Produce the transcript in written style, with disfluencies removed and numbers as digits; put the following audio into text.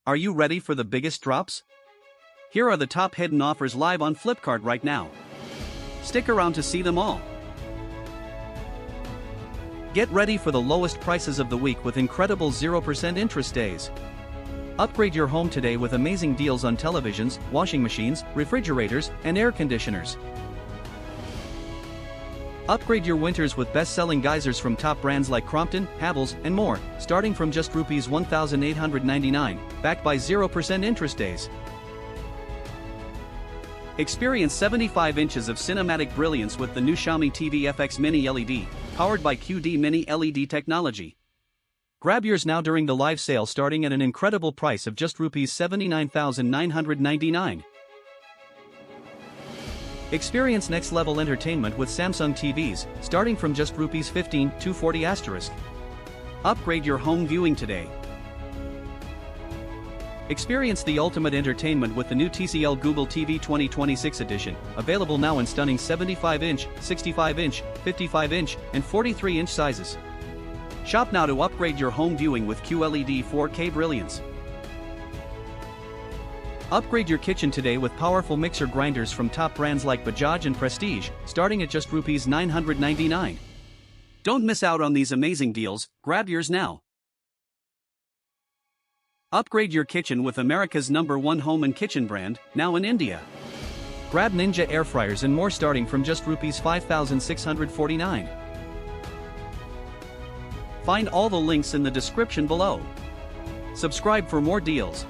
Are you ready for the biggest drops? Here are the top hidden offers live on Flipkart right now. Stick around to see them all. Get ready for the lowest prices of the week with incredible 0% interest days. Upgrade your home today with amazing deals on televisions, washing machines, refrigerators, and air conditioners. Upgrade your winters with best-selling Geysers from top brands like Crompton, Havells, and more, starting from just Rs 1,899, backed by 0% interest days. Experience 75 inches of cinematic brilliance with the new Xiaomi TV FX Mini LED, powered by QD Mini LED technology. Grab yours now during the live sale starting at an incredible price of just Rs 79,999. Experience next-level entertainment with Samsung TVs, starting from just Rs 15,240 *. Upgrade your home viewing today. Experience the ultimate entertainment with the new TCL Google TV 2026 edition, available now in stunning 75-inch, 65-inch, 55-inch, and 43-inch sizes. Shop now to upgrade your home viewing with QLED 4K brilliance. Upgrade your kitchen today with powerful mixer grinders from top brands like Bajaj and Prestige, starting at just Rs 999. Don't miss out on these amazing deals, grab yours now. Upgrade your kitchen with America's #1 home and kitchen brand, now in India. Grab Ninja air fryers and more starting from just Rs 5,649. Find all the links in the description below. Subscribe for more deals.